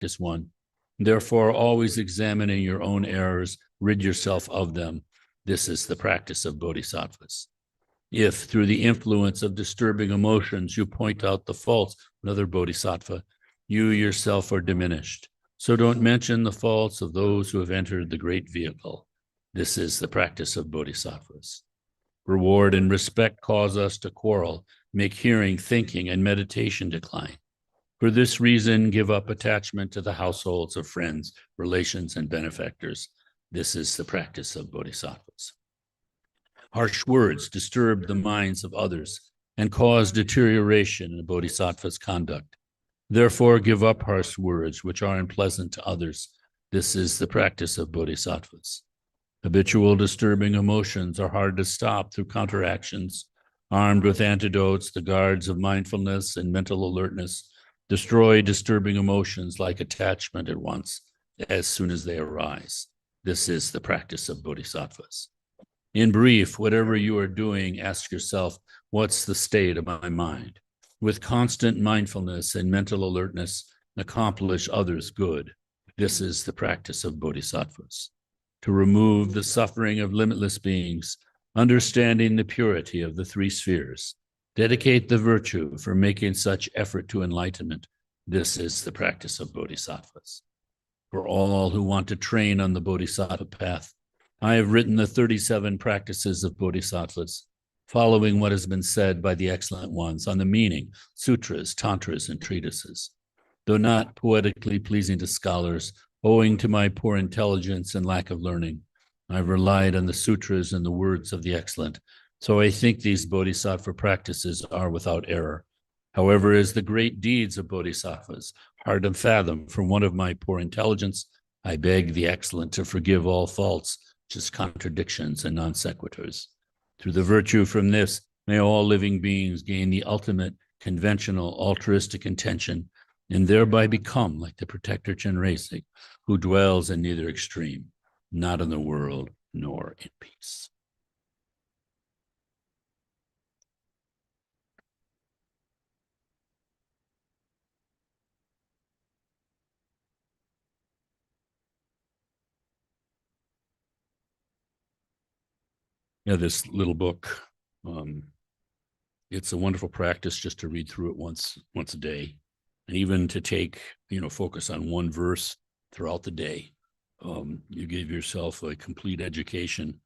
practice one. Therefore, always examining your own errors, rid yourself of them. This is the practice of bodhisattvas. If, through the influence of disturbing emotions, you point out the faults of another bodhisattva, you yourself are diminished. So don't mention the faults of those who have entered the great vehicle. This is the practice of bodhisattvas. Reward and respect cause us to quarrel, make hearing, thinking, and meditation decline. For this reason, give up attachment to the households of friends, relations, and benefactors. This is the practice of bodhisattvas. Harsh words disturb the minds of others and cause deterioration in a bodhisattva's conduct. Therefore, give up harsh words which are unpleasant to others. This is the practice of bodhisattvas. Habitual disturbing emotions are hard to stop through counteractions. Armed with antidotes, the guards of mindfulness and mental alertness destroy disturbing emotions like attachment at once, as soon as they arise. This is the practice of bodhisattvas. In brief, whatever you are doing, ask yourself, what's the state of my mind? With constant mindfulness and mental alertness, accomplish others' good. This is the practice of bodhisattvas. To remove the suffering of limitless beings, understanding the purity of the three spheres, dedicate the virtue for making such effort to enlightenment. This is the practice of bodhisattvas. For all who want to train on the bodhisattva path, I have written the 37 practices of bodhisattvas, following what has been said by the excellent ones on the meaning, sutras, tantras, and treatises. Though not poetically pleasing to scholars, owing to my poor intelligence and lack of learning, I've relied on the sutras and the words of the excellent, so I think these bodhisattva practices are without error. However, as the great deeds of bodhisattvas, hard to fathom from one of my poor intelligence, I beg the excellent to forgive all faults, just contradictions and non sequiturs. Through the virtue from this, may all living beings gain the ultimate conventional altruistic intention and thereby become like the protector Chenrezig, who dwells in neither extreme, not in the world nor in peace. Yeah, this little book, it's a wonderful practice just to read through it once a day, and even to take, focus on one verse throughout the day. You give yourself a complete education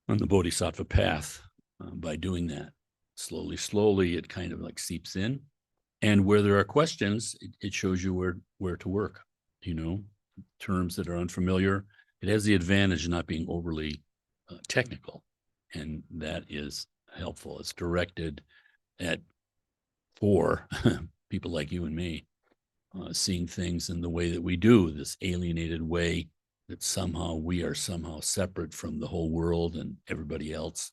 on the bodhisattva path by doing that. Slowly, it kind of like seeps in. And where there are questions, it shows you where to work, terms that are unfamiliar. It has the advantage of not being overly technical, and that is helpful. It's directed for people like you and me, seeing things in the way that we do, this alienated way that we are somehow separate from the whole world and everybody else.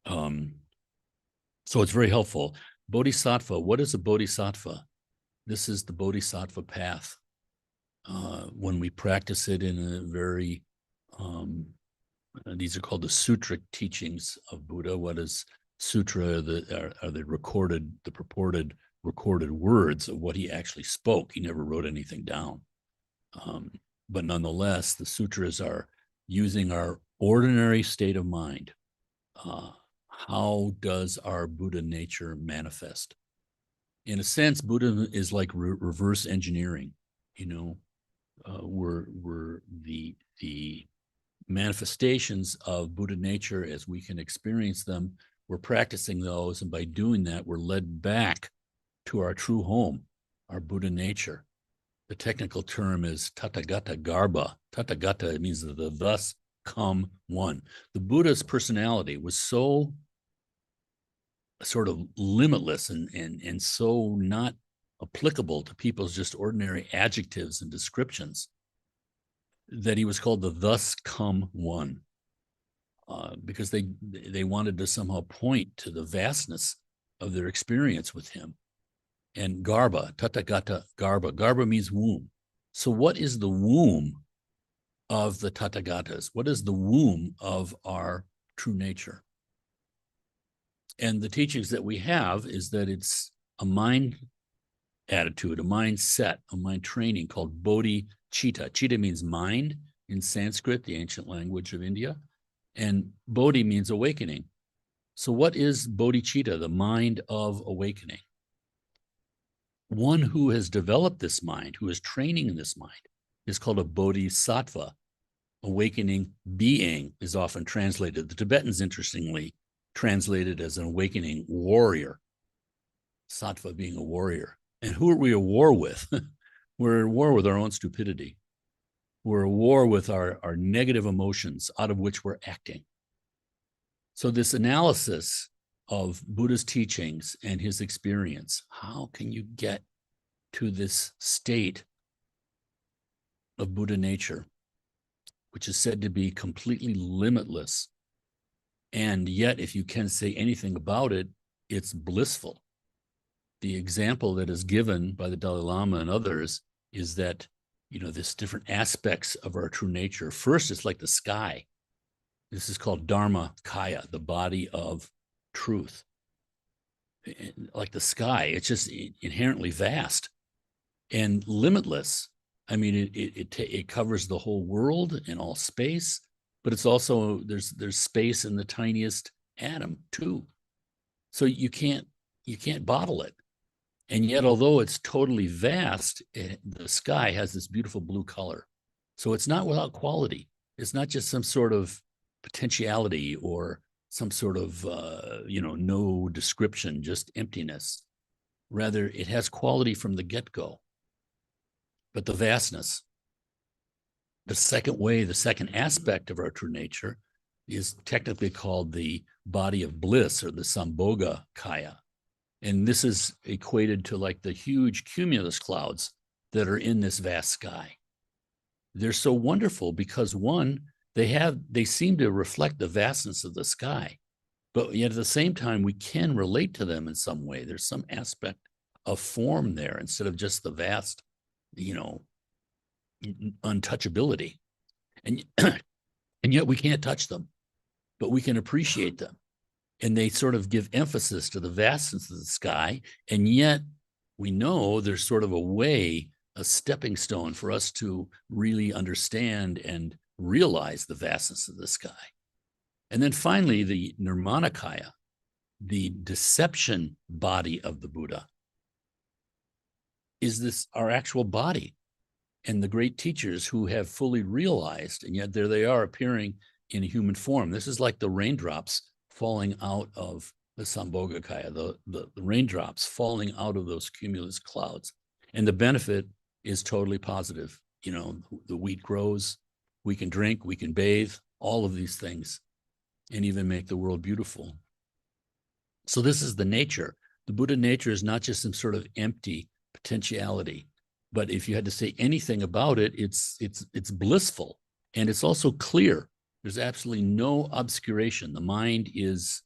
So it's very helpful. Bodhisattva, what is a bodhisattva? This is the bodhisattva path. When we practice it in a very, these are called the sutric teachings of Buddha. What is sutra? Are the purported recorded words of what he actually spoke. He never wrote anything down. But nonetheless, the sutras are using our ordinary state of mind. How does our Buddha nature manifest? In a sense, Buddha is like reverse engineering. We're the manifestations of Buddha nature as we can experience them. We're practicing those, and by doing that, we're led back to our true home, our Buddha nature. The technical term is Tathagata Garbha. Tathagata means the thus come one. The Buddha's personality was so sort of limitless and so not applicable to people's just ordinary adjectives and descriptions that he was called the thus come one, because they wanted to somehow point to the vastness of their experience with him. And Garbha, Tathagata Garbha. Garbha means womb. So what is the womb of the Tathagatas? What is the womb of our true nature? And the teachings that we have is that it's a mind attitude, a mindset, a mind training called bodhicitta. Chitta means mind in Sanskrit, the ancient language of India, and bodhi means awakening. So what is bodhicitta, the mind of awakening? One who has developed this mind, who is training in this mind, is called a bodhisattva. Awakening being is often translated. The Tibetans, interestingly, translated as an awakening warrior. Sattva being a warrior. And who are we at war with? We're at war with our own stupidity. We're at war with our negative emotions out of which we're acting. So this analysis of Buddha's teachings and his experience, how can you get to this state of Buddha nature, which is said to be completely limitless? And yet, if you can say anything about it, it's blissful. The example that is given by the Dalai Lama and others is that, this different aspects of our true nature. First, it's like the sky. This is called Dharma Kaya, the body of truth. Like the sky, it's just inherently vast and limitless. I mean, it covers the whole world and all space, but it's also, there's space in the tiniest atom too. So you can't bottle it. And yet, although it's totally vast, the sky has this beautiful blue color. So it's not without quality. It's not just some sort of potentiality or some sort of, no description, just emptiness. Rather, it has quality from the get-go. But the vastness, the second aspect of our true nature is technically called the body of bliss, or the Sambhoga Kaya. And this is equated to like the huge cumulus clouds that are in this vast sky. They're so wonderful because, one, they seem to reflect the vastness of the sky, but yet at the same time, we can relate to them in some way. There's some aspect of form there instead of just the vast, untouchability. And yet we can't touch them, but we can appreciate them. And they sort of give emphasis to the vastness of the sky. And yet we know there's sort of a stepping stone for us to really understand and realize the vastness of the sky. And then finally, the Nirmanakaya, the deception body of the Buddha, is this our actual body. And the great teachers who have fully realized, and yet there they are appearing in a human form. This is like the raindrops falling out of the Sambhogakaya, the raindrops falling out of those cumulus clouds. And the benefit is totally positive. The wheat grows, we can drink, we can bathe, all of these things, and even make the world beautiful. So this is the nature. The Buddha nature is not just some sort of empty potentiality, but if you had to say anything about it, it's blissful, and it's also clear. There's absolutely no obscuration. The mind is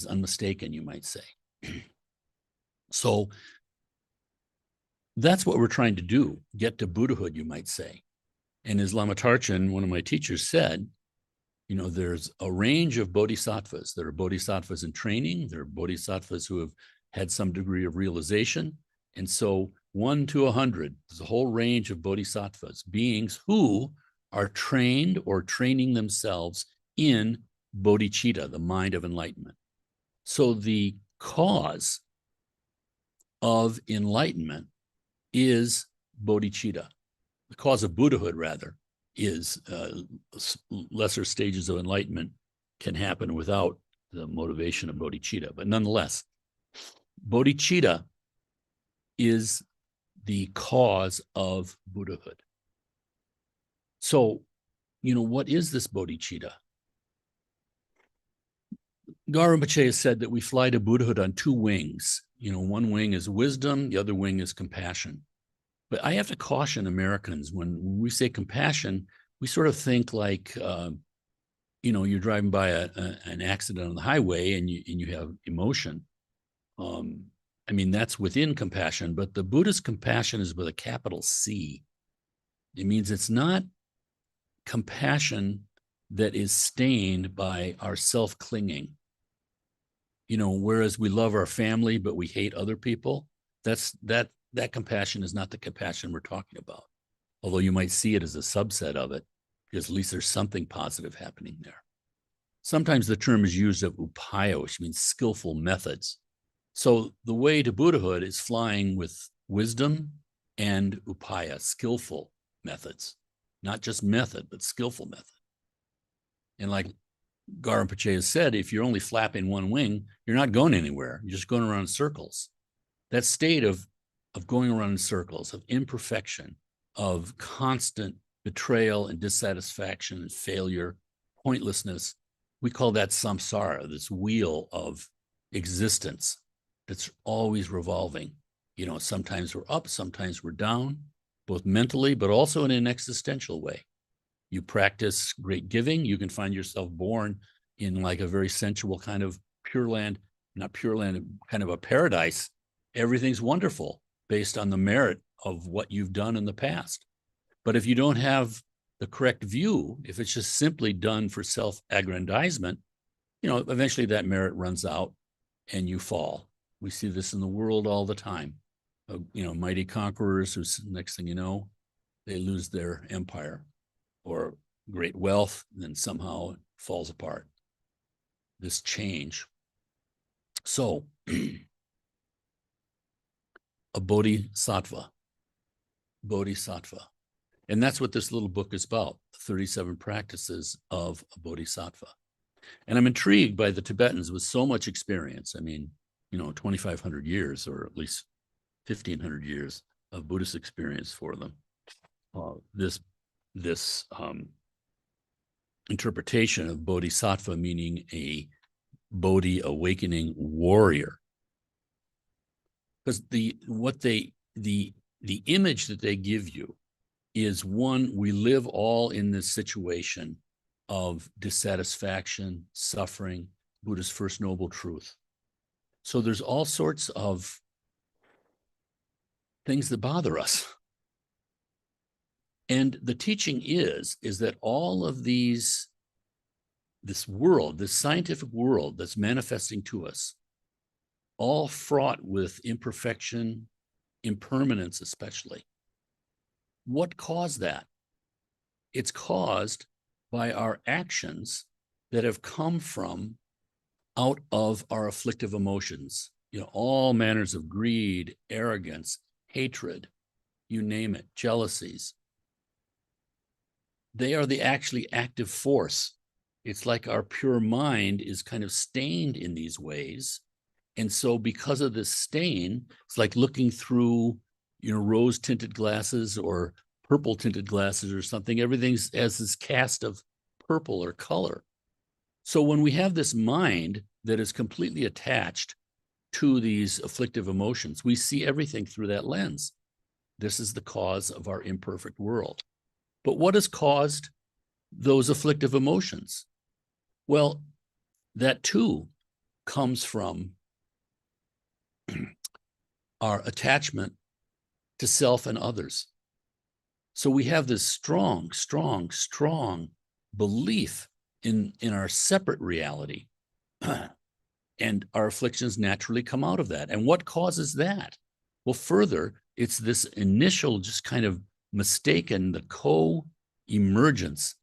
unmistaken, you might say. So that's what we're trying to do, get to Buddhahood, you might say. And as Lama Tarchin, one of my teachers, said, there's a range of bodhisattvas. There are bodhisattvas in training. There are bodhisattvas who have had some degree of realization. And so 1 to 100, there's a whole range of bodhisattvas, beings who are trained or training themselves in bodhicitta, the mind of enlightenment. So the cause of enlightenment is bodhicitta. The cause of Buddhahood, rather, is lesser stages of enlightenment can happen without the motivation of bodhicitta. But nonetheless, bodhicitta is the cause of Buddhahood. So, what is this bodhicitta? Gaura Rinpoche has said that we fly to Buddhahood on 2 wings. One wing is wisdom, the other wing is compassion. But I have to caution Americans when we say compassion, we sort of think like, you're driving by an accident on the highway and you have emotion. That's within compassion, but the Buddha's compassion is with a capital C. It means it's not compassion that is stained by our self-clinging. Whereas we love our family, but we hate other people, that compassion is not the compassion we're talking about. Although you might see it as a subset of it, because at least there's something positive happening there. Sometimes the term is used of upaya, which means skillful methods. So the way to Buddhahood is flying with wisdom and upaya, skillful methods, not just method, but skillful method. And like Garam Pache has said, if you're only flapping one wing, you're not going anywhere. You're just going around in circles. That state of going around in circles, of imperfection, of constant betrayal and dissatisfaction and failure, pointlessness, we call that samsara, this wheel of existence that's always revolving. You know, sometimes we're up, sometimes we're down, both mentally, but also in an existential way. You practice great giving, you can find yourself born in like a very sensual kind of pure land, not pure land, kind of a paradise. Everything's wonderful based on the merit of what you've done in the past. But if you don't have the correct view, if it's just simply done for self-aggrandizement, you know, eventually that merit runs out and you fall. We see this in the world all the time. You know, mighty conquerors who, next thing you know, they lose their empire, or great wealth, and then somehow it falls apart. This change. So, a bodhisattva. And that's what this little book is about, 37 practices of a bodhisattva. And I'm intrigued by the Tibetans with so much experience. I mean, you know, 2,500 years, or at least 1,500 years of Buddhist experience for them. This interpretation of bodhisattva meaning a bodhi awakening warrior, because the image that they give you is one, we live all in this situation of dissatisfaction, suffering, Buddha's first noble truth. So there's all sorts of things that bother us. And the teaching is that all of this world, this scientific world that's manifesting to us, all fraught with imperfection, impermanence especially. What caused that? It's caused by our actions that have come from out of our afflictive emotions. You know, all manners of greed, arrogance, hatred, you name it, jealousies. They are the actually active force. It's like our pure mind is kind of stained in these ways. And so because of this stain, it's like looking through, you know, rose tinted glasses or purple tinted glasses or something. Everything's as this cast of purple or color. So when we have this mind that is completely attached to these afflictive emotions, we see everything through that lens. This is the cause of our imperfect world. But what has caused those afflictive emotions? Well, that too comes from our attachment to self and others. So we have this strong belief in our separate reality. And our afflictions naturally come out of that. And what causes that? Well, further, it's this initial just kind of mistaken, the co-emergence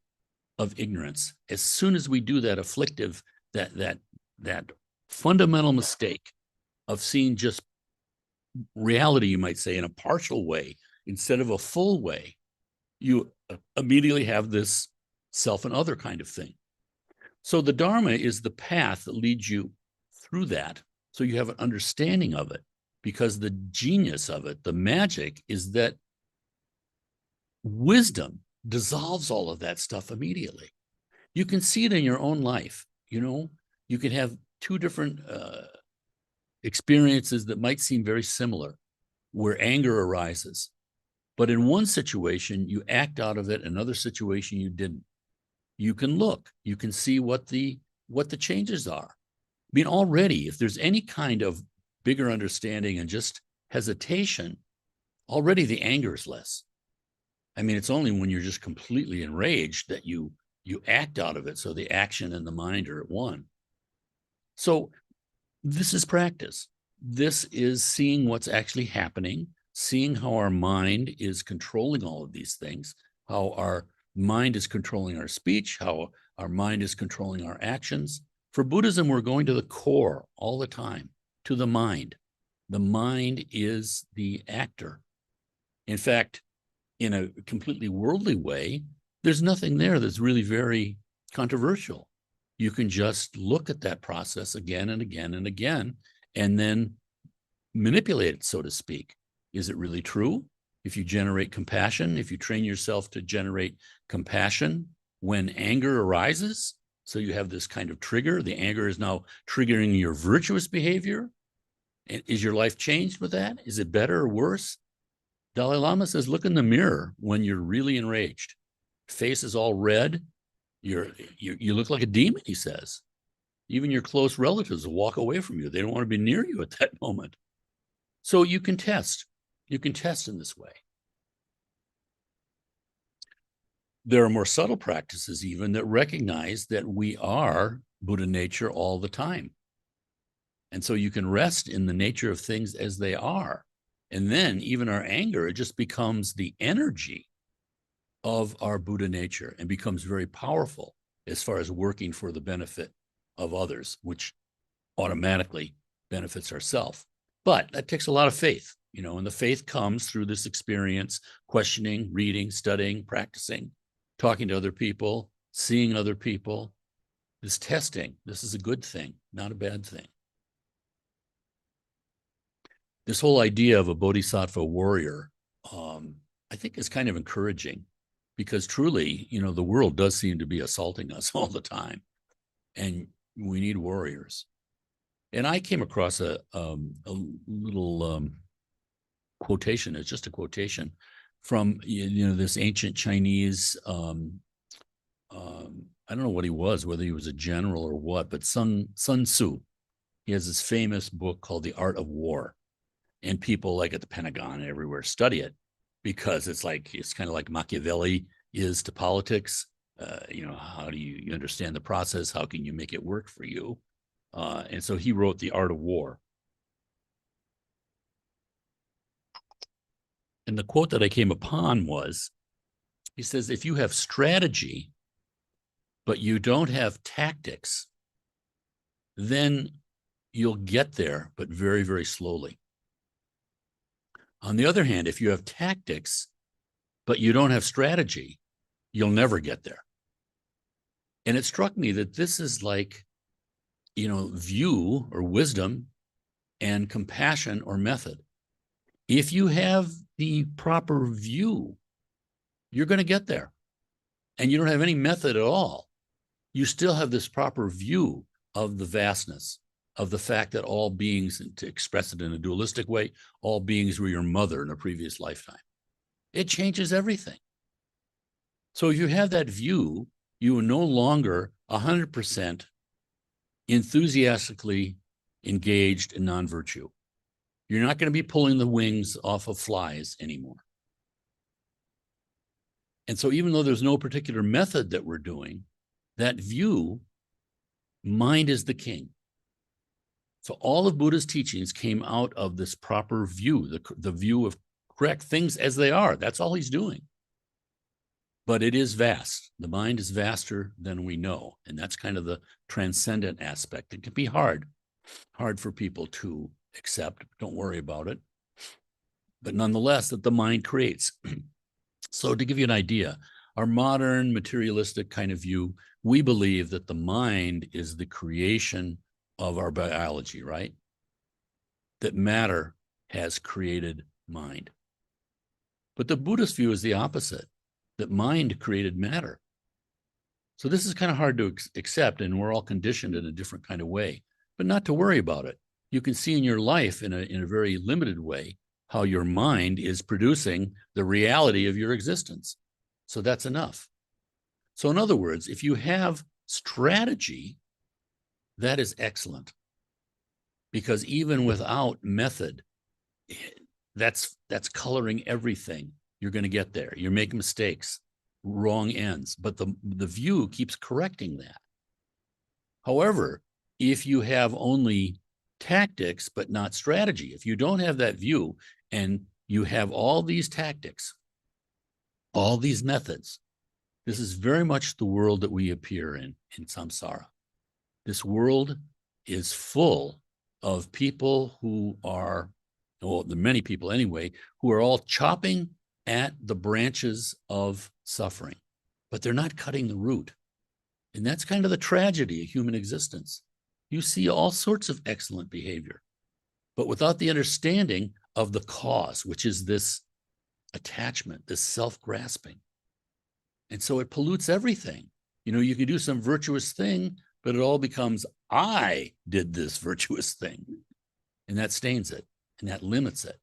of ignorance. As soon as we do that afflictive, that fundamental mistake of seeing just reality, you might say, in a partial way instead of a full way, you immediately have this self and other kind of thing. So the Dharma is the path that leads you through that, so you have an understanding of it, because the genius of it, the magic, is that wisdom dissolves all of that stuff immediately. You can see it in your own life. You know, you can have two different experiences that might seem very similar, where anger arises. But in one situation, you act out of it. Another situation, you didn't. You can look. You can see what the changes are. I mean, already, if there's any kind of bigger understanding and just hesitation, already the anger is less. I mean, it's only when you're just completely enraged that you act out of it. So the action and the mind are at one. So this is practice. this is seeing what's actually happening, seeing how our mind is controlling all of these things, how our mind is controlling our speech, how our mind is controlling our actions. For Buddhism, we're going to the core all the time, to the mind. The mind is the actor. In fact, in a completely worldly way, there's nothing there that's really very controversial. You can just look at that process again and again and again, and then manipulate it, so to speak. Is it really true? If you generate compassion, if you train yourself to generate compassion when anger arises, so you have this kind of trigger, the anger is now triggering your virtuous behavior. And is your life changed with that? Is it better or worse? Dalai Lama says, look in the mirror when you're really enraged. Face is all red. You look like a demon, he says. Even your close relatives will walk away from you. They don't want to be near you at that moment. So you can test. You can test in this way. There are more subtle practices even that recognize that we are Buddha nature all the time. And so you can rest in the nature of things as they are. And then even our anger, it just becomes the energy of our Buddha nature and becomes very powerful as far as working for the benefit of others, which automatically benefits ourselves. But that takes a lot of faith, and the faith comes through this experience, questioning, reading, studying, practicing, talking to other people, seeing other people. This testing, this is a good thing, not a bad thing. This whole idea of a bodhisattva warrior, I think is kind of encouraging because truly, the world does seem to be assaulting us all the time, and we need warriors. And I came across a little quotation. It's just a quotation from this ancient Chinese. I don't know what he was, whether he was a general or what, but Sun Tzu. He has this famous book called The Art of War, and people like at the Pentagon and everywhere study it because it's kind of like Machiavelli is to politics. How do you understand the process? How can you make it work for you? And so he wrote The Art of War. And the quote that I came upon was, he says, if you have strategy, but you don't have tactics, then you'll get there, but very, very slowly. On the other hand, if you have tactics, but you don't have strategy, you'll never get there. And it struck me that this is like, view or wisdom and compassion or method. If you have the proper view, you're going to get there. And you don't have any method at all. You still have this proper view of the vastness, of the fact that all beings, to express it in a dualistic way, all beings were your mother in a previous lifetime. It changes everything. So if you have that view, you are no longer 100% enthusiastically engaged in non-virtue. You're not going to be pulling the wings off of flies anymore. And so even though there's no particular method that we're doing, that view, mind is the king. So all of Buddha's teachings came out of this proper view, the view of correct things as they are. That's all he's doing. But it is vast. The mind is vaster than we know. And that's kind of the transcendent aspect. It can be hard for people to accept. Don't worry about it. But nonetheless, that the mind creates. So to give you an idea, our modern materialistic kind of view, we believe that the mind is the creation of our biology, right? That matter has created mind. But the Buddhist view is the opposite, that mind created matter. So this is kind of hard to accept, and we're all conditioned in a different kind of way, but not to worry about it. You can see in your life in a very limited way how your mind is producing the reality of your existence. So that's enough. So in other words, if you have strategy, that is excellent. Because even without method, that's coloring everything. You're going to get there. You're making mistakes, wrong ends, but the view keeps correcting that. However, if you have only tactics, but not strategy. If you don't have that view and you have all these tactics, all these methods, this is very much the world that we appear in samsara. This world is full of people who are, well, the many people anyway, who are all chopping at the branches of suffering, but they're not cutting the root. And that's kind of the tragedy of human existence. You see all sorts of excellent behavior, but without the understanding of the cause, which is this attachment, this self-grasping. And so it pollutes everything. You know, you can do some virtuous thing, but it all becomes, I did this virtuous thing. And that stains it, and that limits it.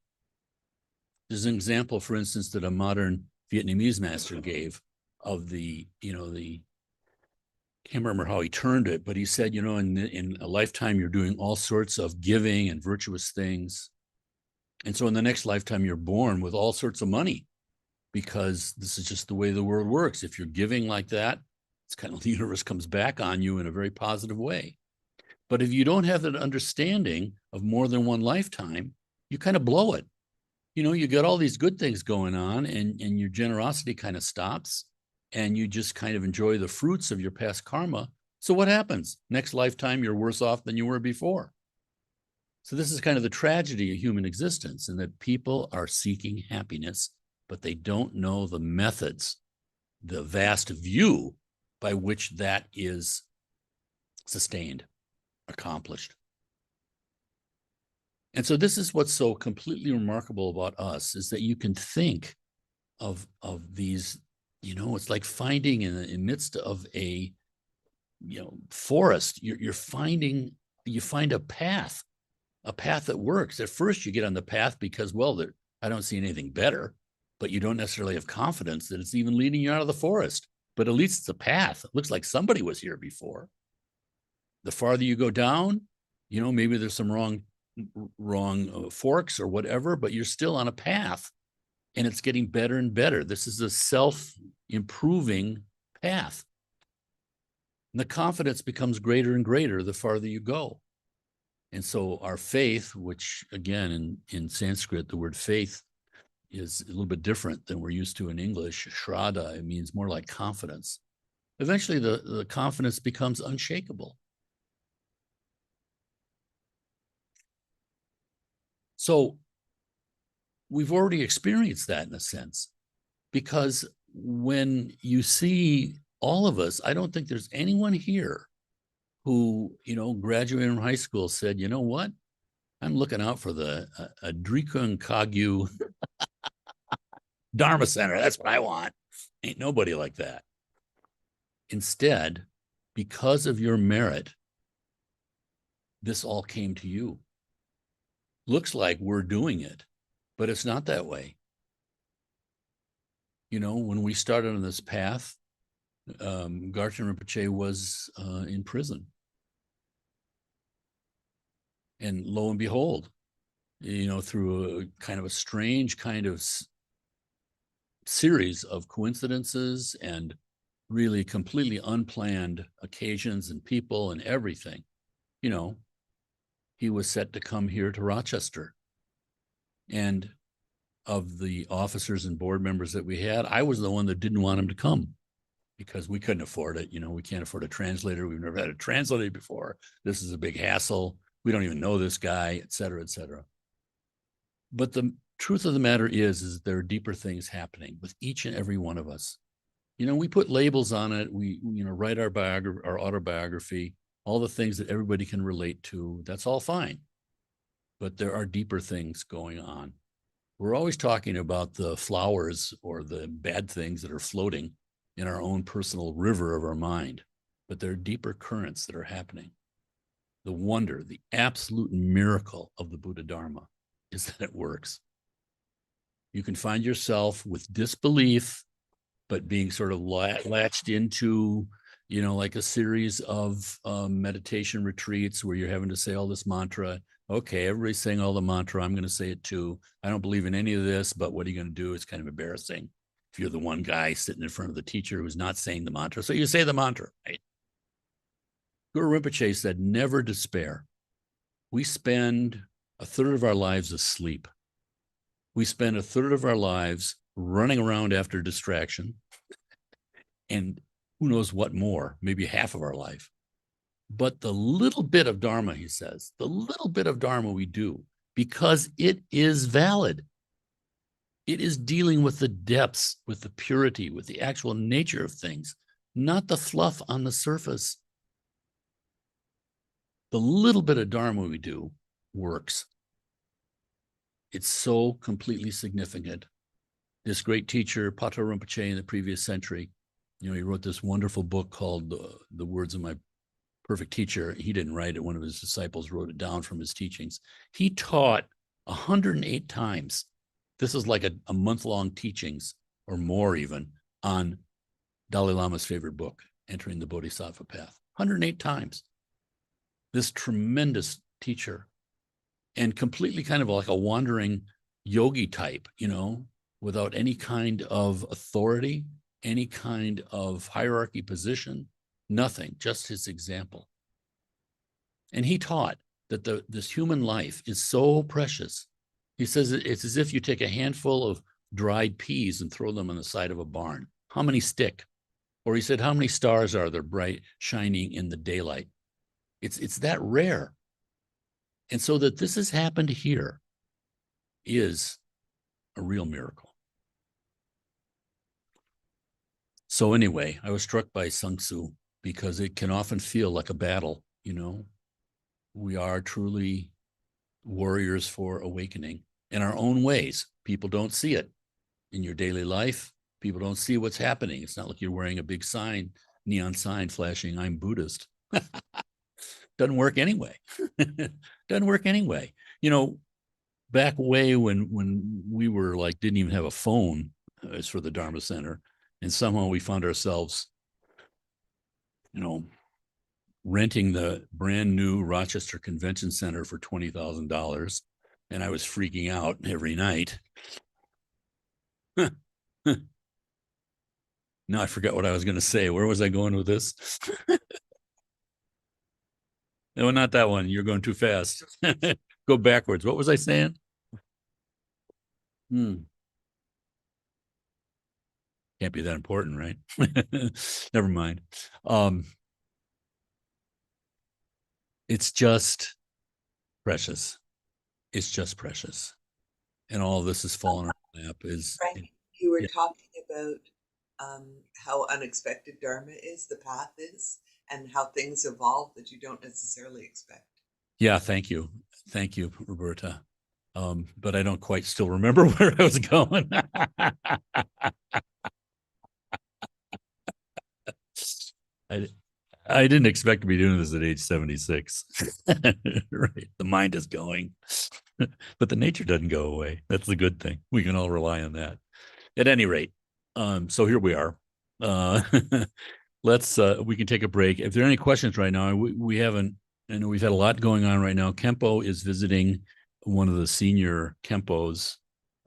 There's an example, for instance, that a modern Vietnamese master gave of the, can't remember how he turned it, but he said, in a lifetime, you're doing all sorts of giving and virtuous things. And so in the next lifetime, you're born with all sorts of money, because this is just the way the world works. If you're giving like that, it's kind of the universe comes back on you in a very positive way. But if you don't have that understanding of more than one lifetime, you kind of blow it. You got all these good things going on, and your generosity kind of stops, and you just kind of enjoy the fruits of your past karma. So what happens? Next lifetime, you're worse off than you were before. So this is kind of the tragedy of human existence, and that people are seeking happiness, but they don't know the methods, the vast view by which that is sustained, accomplished. And so this is what's so completely remarkable about us, is that you can think of these, it's like finding in the midst of a, forest, you find a path that works. At first you get on the path because, well, I don't see anything better, but you don't necessarily have confidence that it's even leading you out of the forest. But at least it's a path. It looks like somebody was here before. The farther you go down, maybe there's some wrong forks or whatever, but you're still on a path, and it's getting better and better. This is a self-improving path. And the confidence becomes greater and greater the farther you go. And so our faith, which again, in Sanskrit, the word faith is a little bit different than we're used to in English. Shraddha, it means more like confidence. Eventually, the confidence becomes unshakable. So we've already experienced that in a sense, because when you see all of us, I don't think there's anyone here who, graduated from high school said, you know what? I'm looking out for the Drikung Kagyu Dharma Center. That's what I want. Ain't nobody like that. Instead, because of your merit, this all came to you. Looks like we're doing it, but it's not that way. When we started on this path, Garchen Rinpoche was in prison. And lo and behold, through a kind of a strange kind of series of coincidences and really completely unplanned occasions and people and everything, he was set to come here to Rochester. And of the officers and board members that we had, I was the one that didn't want him to come, because we couldn't afford it. We can't afford a translator. We've never had a translator before. This is a big hassle. We don't even know this guy, et cetera, et cetera. But the truth of the matter is there are deeper things happening with each and every one of us. We put labels on it. We, write our autobiography, all the things that everybody can relate to. That's all fine. But there are deeper things going on. We're always talking about the flowers or the bad things that are floating in our own personal river of our mind, but there are deeper currents that are happening. The wonder, the absolute miracle of the Buddha Dharma is that it works. You can find yourself with disbelief, but being sort of latched into, like a series of meditation retreats where you're having to say all this mantra. Okay, everybody's saying all the mantra. I'm going to say it too. I don't believe in any of this, but what are you going to do? It's kind of embarrassing if you're the one guy sitting in front of the teacher who's not saying the mantra. So you say the mantra, right? Guru Rinpoche said, never despair. We spend a third of our lives asleep. We spend a third of our lives running around after distraction, and who knows what more, maybe half of our life. But the little bit of Dharma, he says, the little bit of Dharma we do, because it is valid, it is dealing with the depths, with the purity, with the actual nature of things, not the fluff on the surface. The little bit of Dharma we do works. It's so completely significant. This great teacher, Pato Rinpoche, in the previous century, he wrote this wonderful book called The Words of My Perfect Teacher. He didn't write it. One of his disciples wrote it down from his teachings. He taught 108 times. This is like a month-long teachings or more even on Dalai Lama's favorite book, Entering the Bodhisattva Path. 108 times. This tremendous teacher, and completely kind of like a wandering yogi type, without any kind of authority, any kind of hierarchy position, nothing, just his example. And he taught that this human life is so precious. He says it's as if you take a handful of dried peas and throw them on the side of a barn. How many stick? Or he said, how many stars are there bright, shining in the daylight? It's that rare. And so that this has happened here is a real miracle. So anyway, I was struck by Sun Tzu because it can often feel like a battle, We are truly warriors for awakening in our own ways. People don't see it in your daily life. People don't see what's happening. It's not like you're wearing a big sign, neon sign flashing, I'm Buddhist. Doesn't work anyway. Doesn't work anyway. Back way when we were like, didn't even have a phone as for the Dharma Center. And somehow we found ourselves, renting the brand new Rochester Convention Center for $20,000. And I was freaking out every night. Now I forgot what I was going to say. Where was I going with this? No, not that one. You're going too fast. Go backwards. What was I saying? Can't be that important, right? Never mind. It's just precious. It's just precious. And all of this is falling on our lap is. Frank, you were Yeah. talking about how unexpected Dharma is, the path is, and how things evolve that you don't necessarily expect. Yeah, thank you. Thank you, Roberta. But I don't quite still remember where I was going. I, I didn't expect to be doing this at age 76. Right. The mind is going, but the nature doesn't go away. That's the good thing. We can all rely on that. At any rate, so here we are. Uh, we can take a break. If there are any questions right now, we haven't, I know we've had a lot going on right now. Kempo is visiting one of the senior Kempos,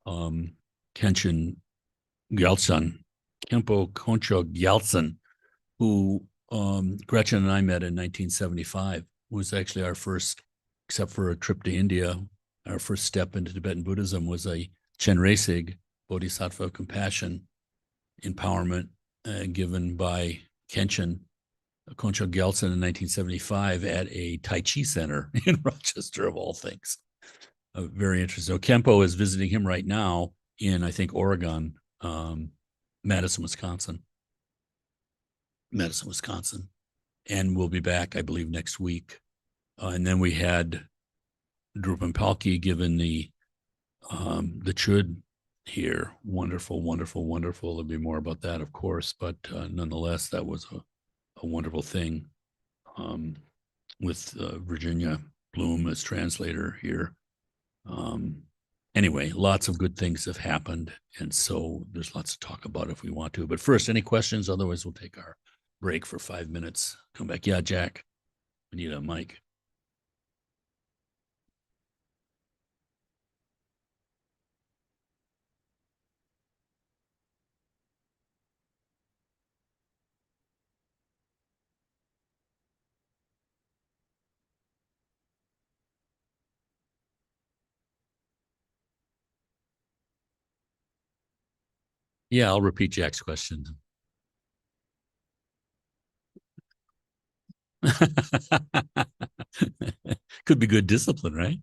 Kenshin Gyaltsen, Kempo Koncho Gyaltsen, who Gretchen and I met in 1975, was actually our first, except for a trip to India, our first step into Tibetan Buddhism was a Chenresig, Bodhisattva of Compassion, empowerment given by Kenshin Koncho Gyaltsen in 1975 at a Tai Chi center in Rochester, of all things. Very interesting. So Kempo is visiting him right now in, I think, Oregon, Madison, Wisconsin. And we'll be back, I believe, next week. And then we had Drupal Palki given the Chud here. Wonderful, wonderful, wonderful. There'll be more about that, of course, but nonetheless, that was a wonderful thing with Virginia Bloom as translator here. Anyway, lots of good things have happened. And so there's lots to talk about if we want to. But first, any questions? Otherwise, we'll take our break for 5 minutes. Come back. Yeah, Jack, we need a mic. Yeah, I'll repeat Jack's question. Could be good discipline, right?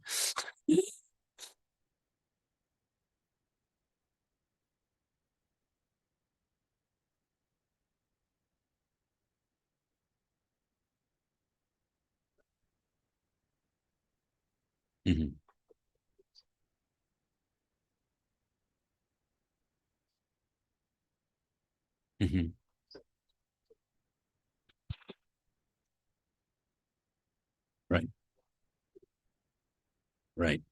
Mhm, mhm. Right, right.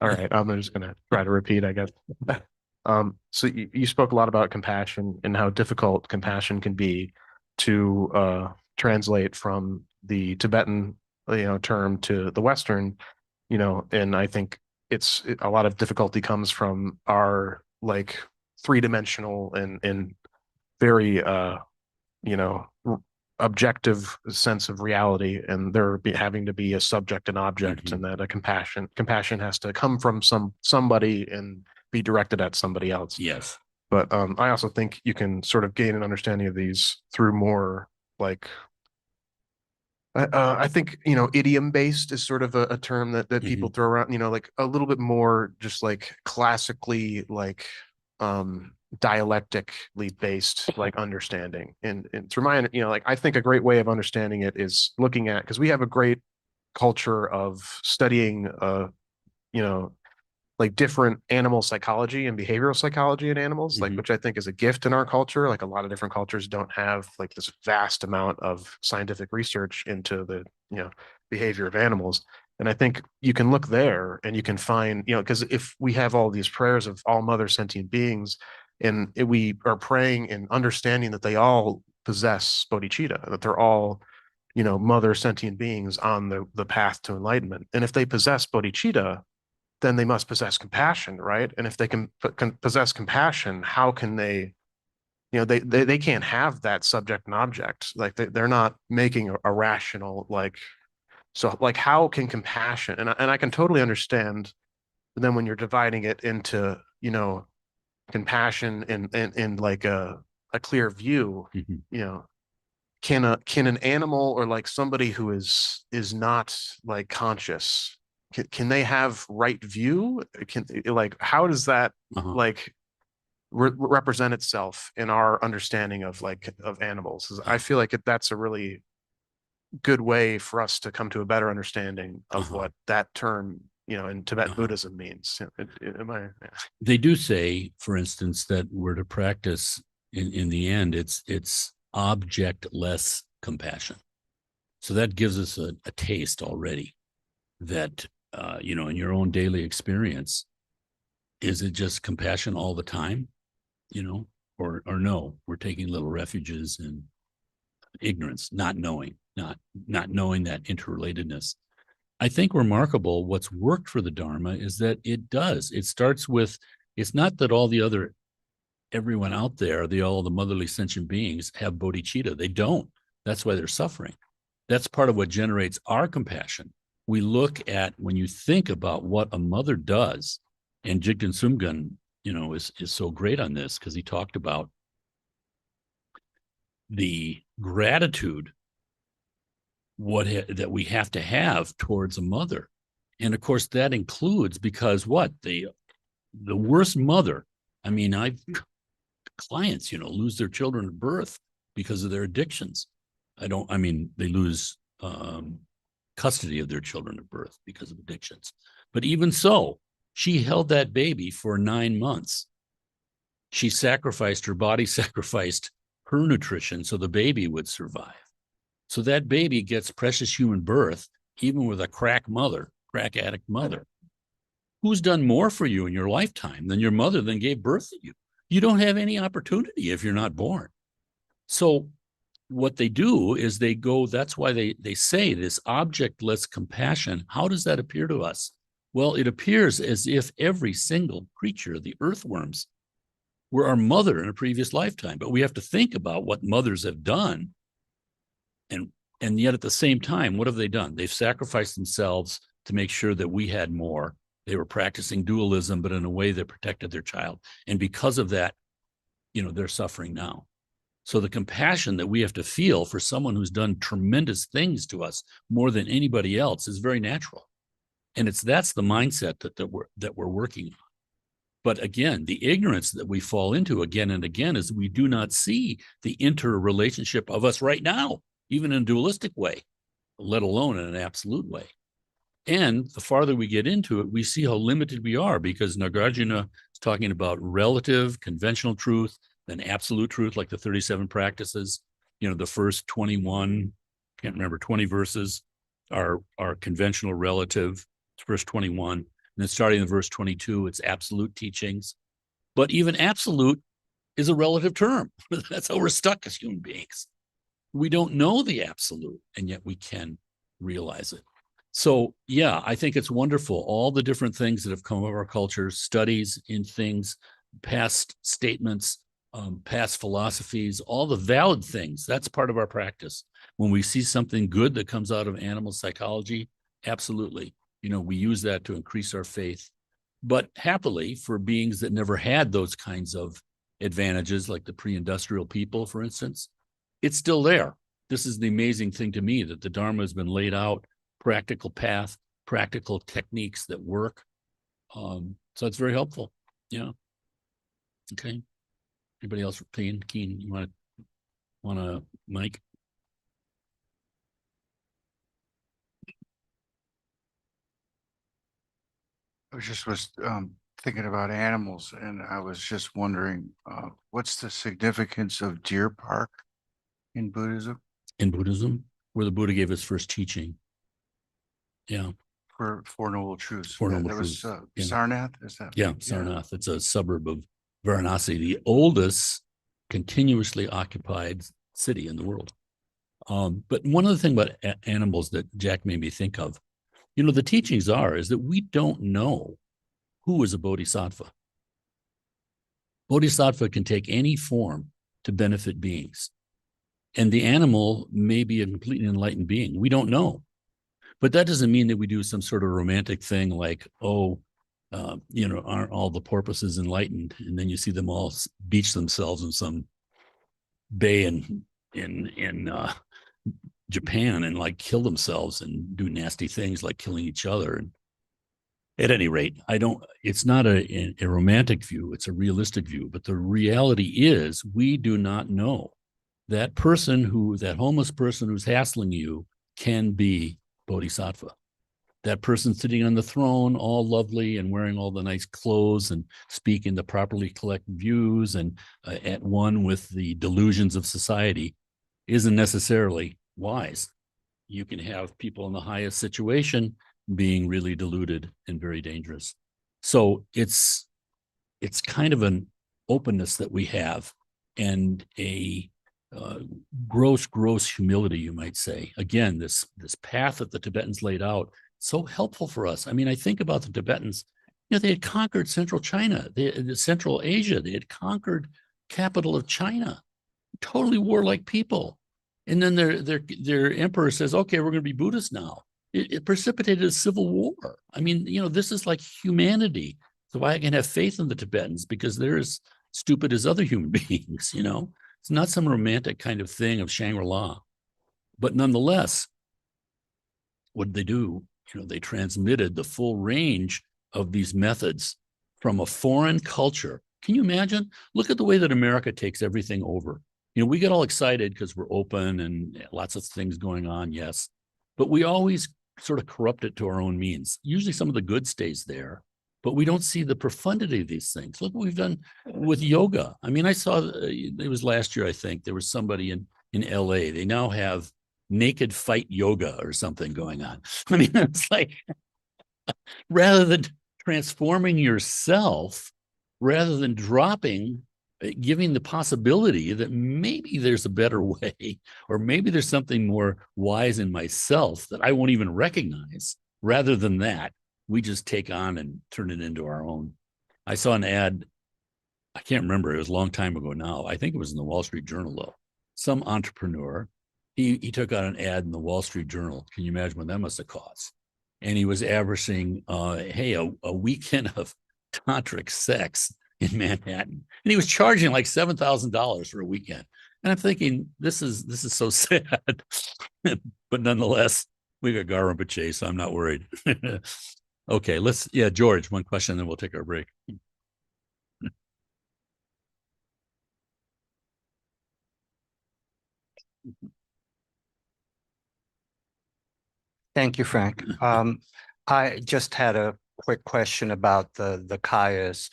All right, I'm just gonna try to repeat, I guess. So you spoke a lot about compassion and how difficult compassion can be to translate from the Tibetan, term to the Western, and I think a lot of difficulty comes from our like three-dimensional and very you know, objective sense of reality, and having to be a subject and object, and that a compassion has to come from somebody and be directed at somebody else. Yes. But I also think you can sort of gain an understanding of these through more like I think idiom based is sort of a term that people throw around, like a little bit more just like classically like dialectically based like understanding. And through my like I think a great way of understanding it is looking at, because we have a great culture of studying you know like different animal psychology and behavioral psychology in animals, like, which I think is a gift in our culture. Like a lot of different cultures don't have like this vast amount of scientific research into the, behavior of animals. And I think you can look there and you can find, because if we have all these prayers of all mother sentient beings, and we are praying and understanding that they all possess bodhicitta, that they're all, mother sentient beings on the path to enlightenment. And if they possess bodhicitta, then they must possess compassion, right? And if they can possess compassion, how can they, they can't have that subject and object. Like they're not making a rational, like, so like how can compassion, and I can totally understand then when you're dividing it into, compassion and like a clear view, Mhm. Can an animal or like somebody who is not like conscious, can they have right view? Can, like, how does that Uh-huh. like represent itself in our understanding of like of animals? I feel like that's a really good way for us to come to a better understanding of Uh-huh. what that term, in Tibetan Uh-huh. Buddhism means. Am I? They do say, for instance, that we're to practice in the end, it's object-less compassion. So that gives us a taste already that in your own daily experience, is it just compassion all the time? Or no, we're taking little refuges in ignorance, not knowing, not knowing that interrelatedness. I think remarkable what's worked for the Dharma is that it does. It starts with, it's not that everyone out there, all the motherly sentient beings have bodhicitta. They don't. That's why they're suffering. That's part of what generates our compassion. We look at, when you think about what a mother does, and Jigten Sumgun, is so great on this because he talked about the gratitude that we have to have towards a mother. And of course, that includes, because what the worst mother. I mean, I've clients, lose their children at birth because of their addictions. I mean, they lose custody of their children at birth because of addictions. But even so, she held that baby for 9 months. She sacrificed, her body sacrificed her nutrition so the baby would survive. So that baby gets precious human birth, even with a crack addict mother. Who's done more for you in your lifetime than your mother then gave birth to you? You don't have any opportunity if you're not born. So what they do is they go, that's why they say this objectless compassion. How does that appear to us? Well, it appears as if every single creature, the earthworms, were our mother in a previous lifetime. But we have to think about what mothers have done. And yet at the same time, what have they done? They've sacrificed themselves to make sure that we had more. They were practicing dualism, but in a way that protected their child. And because of that, they're suffering now. So the compassion that we have to feel for someone who's done tremendous things to us more than anybody else is very natural. And that's the mindset that we're working on. But again, the ignorance that we fall into again and again is we do not see the interrelationship of us right now, even in a dualistic way, let alone in an absolute way. And the farther we get into it, we see how limited we are, because Nagarjuna is talking about relative conventional truth, then absolute truth, like the 37 practices. The first 21, can't remember, 20 verses are conventional relative, verse 21. And then starting in verse 22, it's absolute teachings. But even absolute is a relative term. That's how we're stuck as human beings. We don't know the absolute, and yet we can realize it. So, yeah, I think it's wonderful. All the different things that have come of our culture, studies in things, past statements, past philosophies, all the valid things, that's part of our practice. When we see something good that comes out of animal psychology, absolutely. We use that to increase our faith. But happily, for beings that never had those kinds of advantages, like the pre-industrial people, for instance, it's still there. This is the amazing thing to me, that the Dharma has been laid out, practical path, practical techniques that work. So it's very helpful. Yeah. Okay. Anybody else? Keen, you want to, Mike? I was thinking about animals, and I was just wondering, what's the significance of Deer Park in Buddhism? In Buddhism, where the Buddha gave his first teaching. Yeah. For Four Noble Truths. Four Noble that was Truths, yeah. Sarnath, is that? Yeah, Sarnath. It's a suburb of Varanasi, the oldest continuously occupied city in the world. But one other thing about animals that Jack made me think of, the teachings is that we don't know who is a bodhisattva. Bodhisattva can take any form to benefit beings. And the animal may be a completely enlightened being. We don't know. But that doesn't mean that we do some sort of romantic thing like, aren't all the porpoises enlightened? And then you see them all beach themselves in some bay in Japan and like kill themselves and do nasty things like killing each other. And at any rate, it's not a romantic view, it's a realistic view. But the reality is we do not know. That homeless person who's hassling you can be bodhisattva. That person sitting on the throne, all lovely and wearing all the nice clothes and speaking the properly correct views and at one with the delusions of society, isn't necessarily wise. You can have people in the highest situation being really deluded and very dangerous. So it's kind of an openness that we have, and a gross humility, you might say. Again, this path that the Tibetans laid out, so helpful for us. I mean, I think about the Tibetans, they had conquered central China, Central Asia, they had conquered capital of China, totally warlike people. And then their emperor says, okay, we're going to be Buddhist now. It precipitated a civil war. I mean, this is like humanity. So I can have faith in the Tibetans because they're as stupid as other human beings, It's not some romantic kind of thing of Shangri-La. But nonetheless, what did they do? They transmitted the full range of these methods from a foreign culture. Can you imagine? Look at the way that America takes everything over. We get all excited because we're open and lots of things going on, yes. But we always sort of corrupt it to our own means. Usually some of the good stays there, but we don't see the profundity of these things. Look what we've done with yoga. I mean, I saw, it was last year, I think, there was somebody in LA. They now have naked fight yoga or something going on. I mean, it's like, rather than transforming yourself, rather than dropping giving the possibility that maybe there's a better way, or maybe there's something more wise in myself that I won't even recognize. Rather than that, we just take on and turn it into our own. I saw an ad, I can't remember, it was a long time ago now. I think it was in the Wall Street Journal, though. Some entrepreneur, he took out an ad in the Wall Street Journal. Can you imagine what that must have cost? And he was averaging, hey, a weekend of tantric sex in Manhattan, and he was charging like $7,000 for a weekend. And I'm thinking, this is so sad, but nonetheless, we got Gar Chase, so I'm not worried. Okay, George, one question, then we'll take our break. Thank you, Frank. I just had a quick question about the kayas.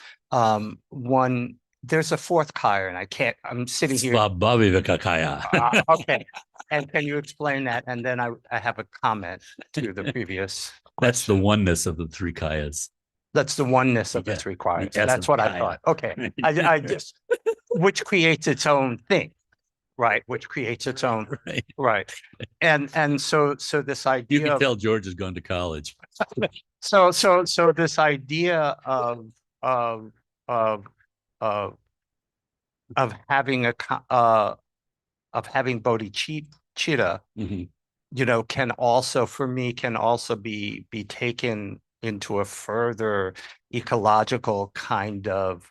One, there's a fourth kaya, and I'm sitting here. Svabhavikakaya. Okay. And can you explain that? And then I have a comment to the previous That's the question. oneness of the three kayas. That's the oneness of Yeah, the three kayas. the That's what I kaya. thought. Okay. I just, which creates its own thing, right? Which creates its own, Right. right. And so this You idea can of, tell George has gone to college. so this idea of of of of having of having bodhicitta, Mhm. can also, for me, can also be taken into a further ecological kind of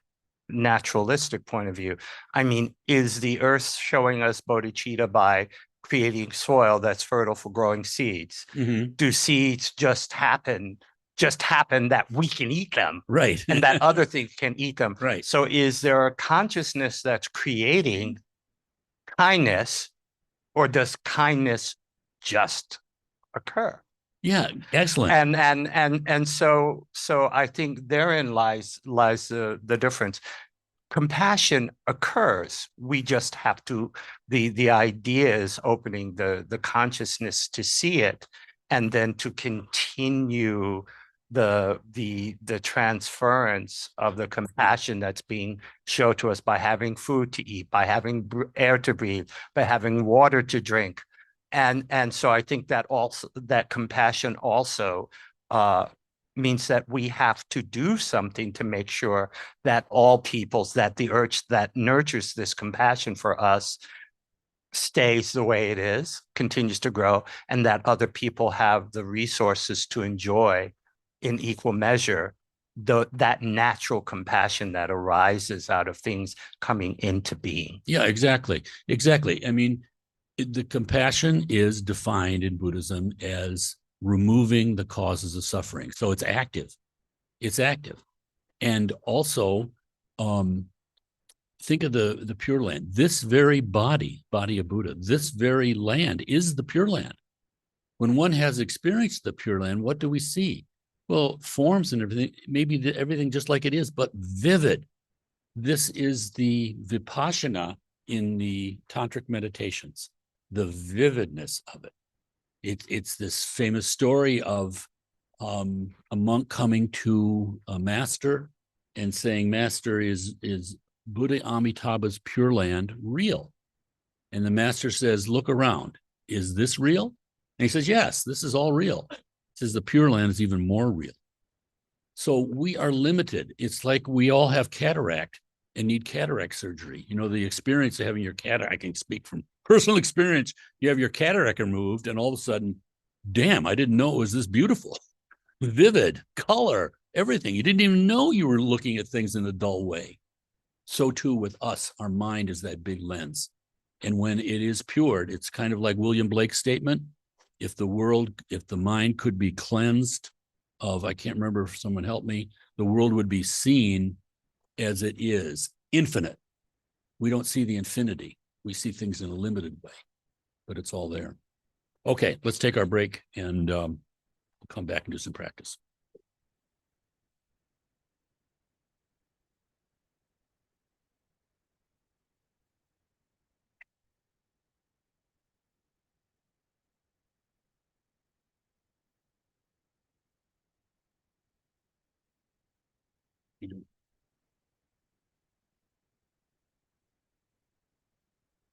naturalistic point of view. I mean, is the earth showing us bodhicitta by creating soil that's fertile for growing seeds? Mhm. Do seeds just happen that we can eat them Right. and that other things can eat them? Right. So is there a consciousness that's creating kindness, or does kindness just occur? Yeah, excellent. And so I think therein lies the difference. Compassion occurs. We just have to, the idea is opening the consciousness to see it, and then to continue the transference of the compassion that's being shown to us by having food to eat, by having air to breathe, by having water to drink. And so I think that also, that compassion also means that we have to do something to make sure that all peoples, that the urge that nurtures this compassion for us stays the way it is, continues to grow, and that other people have the resources to enjoy in equal measure that natural compassion that arises out of things coming into being. Yeah, exactly. Exactly. I mean, the compassion is defined in Buddhism as removing the causes of suffering. So it's active. It's active. And also, think of the Pure Land. This very body of Buddha, this very land is the Pure Land. When one has experienced the Pure Land, what do we see? Well, forms and everything, maybe everything just like it is, but vivid. This is the Vipassana in the tantric meditations, the vividness of it. It's this famous story of a monk coming to a master and saying, "Master, is Buddha Amitabha's Pure Land real?" And the master says, "Look around. Is this real?" And he says, "Yes, this is all real." He says, "The Pure Land is even more real." So we are limited. It's like we all have cataract and need cataract surgery. You know, the experience of having your cataract, I can speak from personal experience. You have your cataract removed, and all of a sudden, damn, I didn't know it was this beautiful, vivid, color, everything. You didn't even know you were looking at things in a dull way. So too with us, our mind is that big lens. And when it is pure, it's kind of like William Blake's statement. If the mind could be cleansed of, I can't remember if someone helped me, the world would be seen as it is, infinite. We don't see the infinity. We see things in a limited way, but it's all there. Okay, let's take our break and we'll come back and do some practice. You do.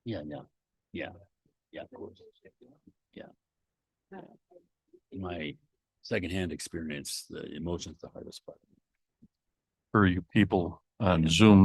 Yeah, yeah, of course. Yeah. In my secondhand experience, the emotion's the hardest part. For you people on Zoom